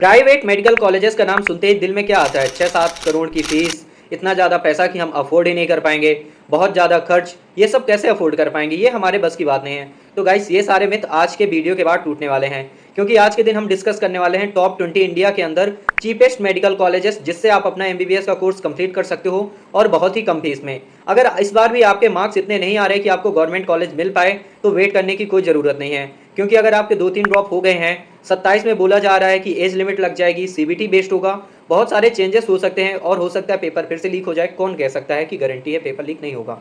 Private medical colleges का नाम सुनते ही दिल में क्या आता है? 6-7 करोड़ की फीस, इतना ज़्यादा पैसा कि हम अफोर्ड ही नहीं कर पाएंगे, बहुत ज़्यादा खर्च, ये सब कैसे अफोर्ड कर पाएंगे? ये हमारे बस की बात नहीं है। तो गाइस, ये सारे मिथ आज के वीडियो के बाद टूटने वाले हैं, क्योंकि आज के दिन हम डिस्कस करने वाले हैं टॉप 20 इंडिया के अंदर चीपेस्ट मेडिकल कॉलेजेस, जिससे आप अपना एमबीबीएस का कोर्स कंप्लीट कर सकते हो और बहुत ही कम फीस में। अगर इस बार भी आपके मार्क्स इतने नहीं आ रहे कि आपको गवर्नमेंट कॉलेज मिल पाए, तो वेट करने की कोई ज़रूरत नहीं है, क्योंकि अगर आपके 2-3 ड्रॉप हो गए हैं, 27 में बोला जा रहा है कि एज लिमिट लग जाएगी, सीबीटी बेस्ड होगा, बहुत सारे चेंजेस हो सकते हैं और हो सकता है पेपर फिर से लीक हो जाए। कौन कह सकता है कि गारंटी है पेपर लीक नहीं होगा?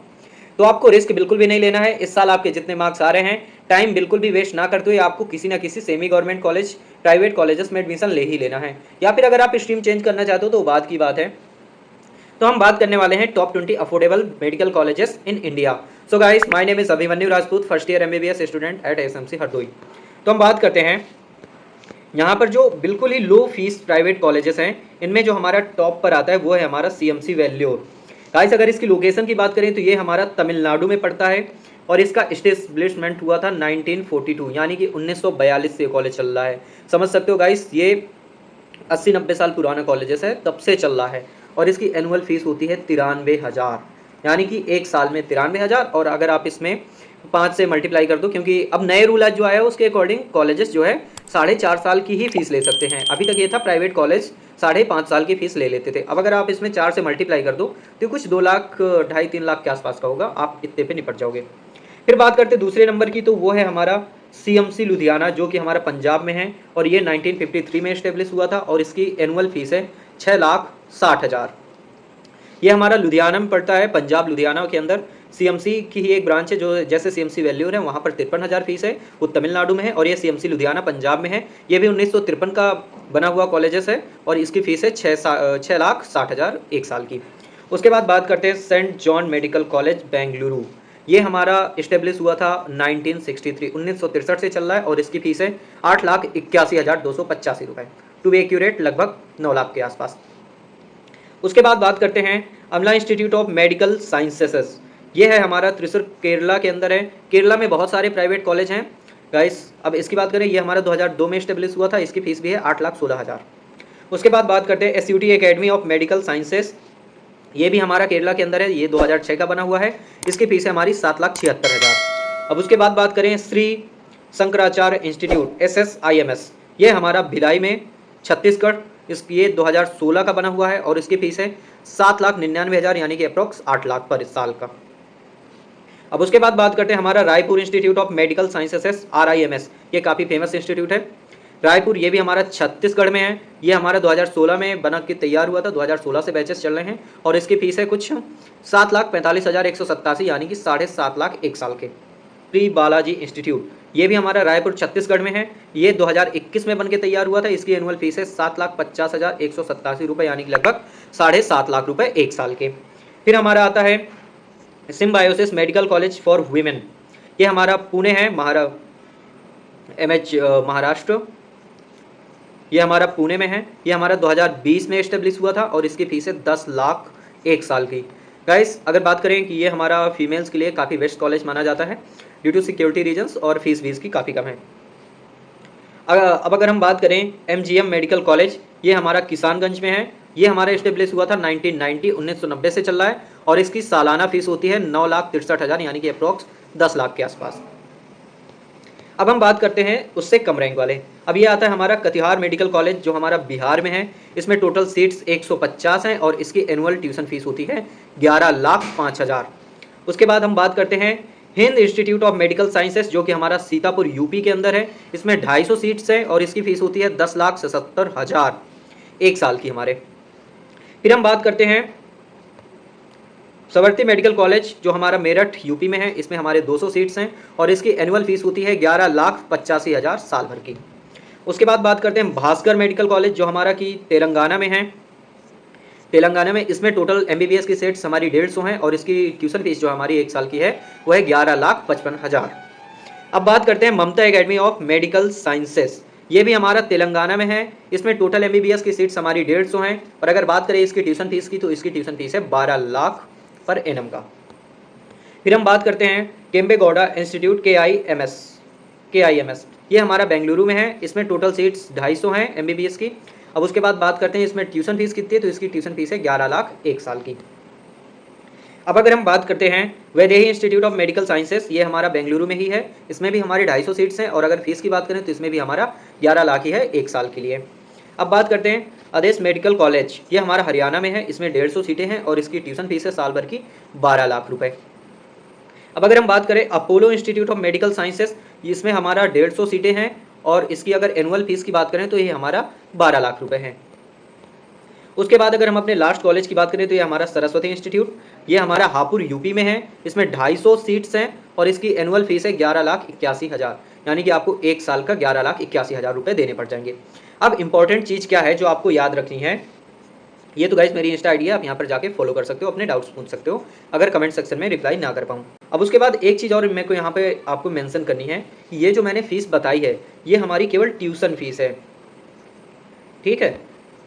तो आपको रिस्क बिल्कुल भी नहीं लेना है। इस साल आपके जितने मार्क्स आ रहे हैं, टाइम बिल्कुल भी वेस्ट ना करते हुए आपको किसी ना किसी semi government college, private colleges में एडमिशन ले ही लेना है, या फिर अगर आप स्ट्रीम चेंज करना चाहते हो तो बात की बात है। तो हम बात करने वाले हैं top 20 affordable medical colleges in India. So guys, my name is Abhimanyu Rajput, first year MBBS student at SMC Hardoi. तो हम बात करते हैं यहाँ पर जो बिल्कुल ही लो फीस प्राइवेट कॉलेजेस हैं, इनमें जो हमारा टॉप पर आता है वो है हमारा सीएमसी वेल्योर। गाइस, अगर इसकी लोकेशन की बात करें तो ये हमारा तमिलनाडु में पड़ता है और इसका इस्टेब्लिशमेंट हुआ था 1942, यानी कि 1942 से कॉलेज चल रहा है। समझ सकते हो गाइस, ये 80-90 साल पुराना कॉलेजेस है, तब से चल रहा है। और इसकी एनुअल फीस होती है 93,000, यानी कि एक साल में 93,000। और अगर आप इसमें 5 से मल्टीप्लाई कर दो, क्योंकि अब नए रूल आज जो आया है उसके अकॉर्डिंग कॉलेजेस जो है 4.5 साल की ही फीस ले सकते हैं। अभी तक ये था प्राइवेट कॉलेज 5.5 साल की फीस ले लेते थे। अब अगर आप इसमें 4 से मल्टीप्लाई कर दो तो कुछ 2 लाख 2.5-3 लाख के आसपास का होगा, आप इतने पे निपट जाओगे। फिर बात करते हैं दूसरे नंबर की, तो वो है हमारा सीएमसी लुधियाना, जो कि हमारा पंजाब में है और ये 1953 में इस्टेब्लिश हुआ था और इसकी एनुअल फीस है 6,60,000। ये हमारा लुधियाना में पड़ता है, पंजाब लुधियाना के अंदर। सीएमसी की ही एक ब्रांच है, जो जैसे सीएमसी वेल्योर है वहाँ पर 53,000 फीस है, वो तमिलनाडु में है, और ये सीएमसी लुधियाना पंजाब में है। ये भी 1953 का बना हुआ कॉलेजेस है और इसकी फीस है 6,60,000 एक साल की। उसके बाद बात करते हैं Saint John medical college Bengaluru. ये हमारा इस्टेब्लिश हुआ था 1963, 1963 से चल रहा है और इसकी फीस है 8,81,285 रुपये, टू बी एक्यूरेट लगभग 9 लाख के आसपास। उसके बाद बात करते हैं अमला इंस्टीट्यूट ऑफ मेडिकल साइंसेस। ये है हमारा त्रिशूर, केरला के अंदर है। केरला में बहुत सारे प्राइवेट कॉलेज हैं गाइस। अब इसकी बात करें, ये हमारा 2002 में इस्टेब्लिश हुआ था, इसकी फीस भी है 8,16,000। उसके बाद बात करते हैं एसयूटी एकेडमी ऑफ मेडिकल साइंसेस। ये भी हमारा केरला के अंदर है, ये 2006 का बना हुआ है, इसकी फीस है हमारी 7,76,000। अब उसके बाद बात करें श्री शंकराचार्य इंस्टीट्यूट SSIMS, ये हमारा भिलाई में छत्तीसगढ़, ये 2016 का बना हुआ है और इसकी फीस है 7,99,000, यानी कि अप्रोक्स 8 लाख पर इस साल का। अब उसके बाद बात करते हैं हमारा Raipur institute of medical sciences RIMS, ये काफ़ी फेमस इंस्टीट्यूट है रायपुर, ये भी हमारा छत्तीसगढ़ में है। ये हमारा 2016 में बना के तैयार हुआ था, 2016 से बैचेस चल रहे हैं और इसकी फीस है कुछ 7,45,187, यानी कि 7.5 लाख एक साल के। प्री बालाजी इंस्टीट्यूट, ये भी हमारा रायपुर छत्तीसगढ़ में है, ये 2021 में बन के तैयार हुआ था, इसकी एनुअल फीस है 7,50,187 रुपये, यानी कि लगभग 7.5 लाख रुपये एक साल के। फिर हमारा आता है symbiosis medical college for women, ये हमारा पुणे है, महाराष्ट्र, ये हमारा पुणे में है। ये हमारा 2020 में इस्टेब्लिश हुआ था और इसकी फीस है 10 लाख एक साल की। गाइस, अगर बात करें कि ये हमारा फीमेल्स के लिए काफ़ी बेस्ट कॉलेज माना जाता है ड्यू टू सिक्योरिटी रीजन्स, और फीस भी इसकी काफ़ी कम है। अब अगर हम बात करें MGM मेडिकल कॉलेज, ये हमारा किसानगंज में है, ये हमारा इस्टेब्लिश हुआ था 1990 से चल रहा है और इसकी सालाना फीस होती है 9,63,000, यानी कि अप्रोक्स 10 लाख के आसपास। अब हम बात करते हैं उससे कम रैंक वाले। अब ये आता है हमारा कटिहार मेडिकल कॉलेज, जो हमारा बिहार में है। इसमें टोटल सीट्स 150 हैं और इसकी एनुअल ट्यूशन फीस होती है 11,05,000। उसके बाद हम बात करते हैं Hind institute of medical sciences, जो कि हमारा सीतापुर यूपी के अंदर है। इसमें 250 सीट्स हैं और इसकी फीस होती है 10,77,000 एक साल की हमारे। फिर हम बात करते हैं सवर्ती मेडिकल कॉलेज, जो हमारा मेरठ यूपी में है। इसमें हमारे 200 सीट्स हैं और इसकी एनुअल फीस होती है 11,85,000 साल भर की। उसके बाद बात करते हैं भास्कर मेडिकल कॉलेज, जो हमारा की तेलंगाना में है। तेलंगाना में इसमें टोटल MBBS की सीट्स हमारी 150 हैं और इसकी ट्यूशन फीस जो हमारी एक साल की है वो है 11,55,000। अब बात करते हैं ममता एकेडमी ऑफ मेडिकल साइंसेस, ये भी हमारा तेलंगाना में है। इसमें टोटल MBBS की सीट्स हमारी 150 हैं और अगर बात करें इसकी ट्यूशन फीस की, तो इसकी ट्यूशन फीस है 12 लाख पर एनम का। फिर हम बात करते हैं केम्बे गौड़ा इंस्टीट्यूट KIMS, ये हमारा बेंगलुरु में है। इसमें टोटल सीट्स 250 हैं MBBS की। अब उसके बाद बात करते हैं इसमें ट्यूशन फीस कितनी है, तो इसकी ट्यूशन फीस है 11 लाख 1 साल की। अब अगर हम बात करते हैं Vaidehi institute of medical sciences, ये हमारा बेंगलुरु में ही है। इसमें भी हमारे 250 सीट्स हैं और अगर फीस की बात करें तो इसमें भी हमारा 11 लाख ही है 1 साल के लिए। अब बात करते हैं आदेश मेडिकल कॉलेज, ये हमारा हरियाणा में है। इसमें 150 सीटें हैं और इसकी ट्यूशन फीस है साल भर की 12 लाख रुपए। अब अगर हम बात करें Apollo institute of medical sciences, इसमें हमारा 150 सीटें हैं और इसकी अगर एनुअल फीस की बात करें तो ये हमारा 12 लाख रुपए है। उसके बाद अगर हम अपने लास्ट कॉलेज की बात करें तो ये हमारा सरस्वती इंस्टीट्यूट, ये हमारा हापुड़ यूपी में है। इसमें 250 सीट्स हैं और इसकी एनुअल फीस है 11,81,000, यानी कि आपको 1 साल का 11,81,000 रुपये देने पड़ जाएंगे। अब इंपॉर्टेंट चीज़ क्या है जो आपको याद रखनी है, ये तो गाइस मेरी इंस्टा आईडी है, आप यहाँ पर जाके फॉलो कर सकते हो, अपने डाउट्स पूछ सकते हो अगर कमेंट सेक्शन में रिप्लाई ना कर पाऊँ। अब उसके बाद एक चीज़ और मेरे को यहाँ पे आपको मेंशन करनी है कि ये जो मैंने फ़ीस बताई है ये हमारी केवल ट्यूशन फीस है, ठीक है।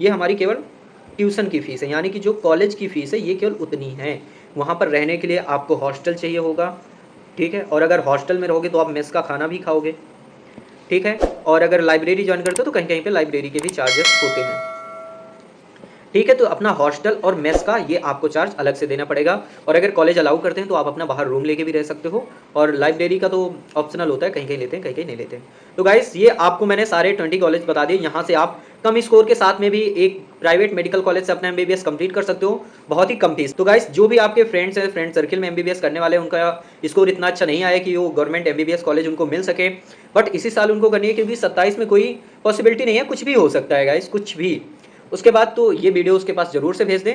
ये हमारी केवल ट्यूशन की फ़ीस है, यानी कि जो कॉलेज की फ़ीस है ये केवल उतनी है। वहाँ पर रहने के लिए आपको हॉस्टल चाहिए होगा, ठीक है, और अगर हॉस्टल में रहोगे तो आप मेस का खाना भी खाओगे, ठीक है। और अगर लाइब्रेरी ज्वाइन करते हो तो कहीं कहीं पे लाइब्रेरी के भी चार्जेस होते हैं, ठीक है। तो अपना हॉस्टल और मेस का ये आपको चार्ज अलग से देना पड़ेगा। और अगर कॉलेज अलाउ करते हैं तो आप अपना बाहर रूम लेके भी रह सकते हो, और लाइब्रेरी का तो ऑप्शनल होता है, कहीं कहीं लेते हैं कहीं कहीं नहीं लेते हैं। तो गाइस ये आपको मैंने सारे 20 कॉलेज बता दिए। यहाँ से आप कम स्कोर के साथ में भी एक प्राइवेट मेडिकल कॉलेज से अपना MBBS कंप्लीट कर सकते हो, बहुत ही कम फीस। तो गाइस जो भी आपके फ्रेंड्स हैं, फ्रेंड सर्किल में MBBS करने वाले हैं, उनका स्कोर इतना अच्छा नहीं आया कि वो गवर्नमेंट MBBS कॉलेज उनको मिल सके, बट इसी साल उनको करनी है क्योंकि 27 में कोई पॉसिबिलिटी नहीं है, कुछ भी हो सकता है गाइस, कुछ भी। उसके बाद तो ये वीडियो उसके पास ज़रूर से भेज दें।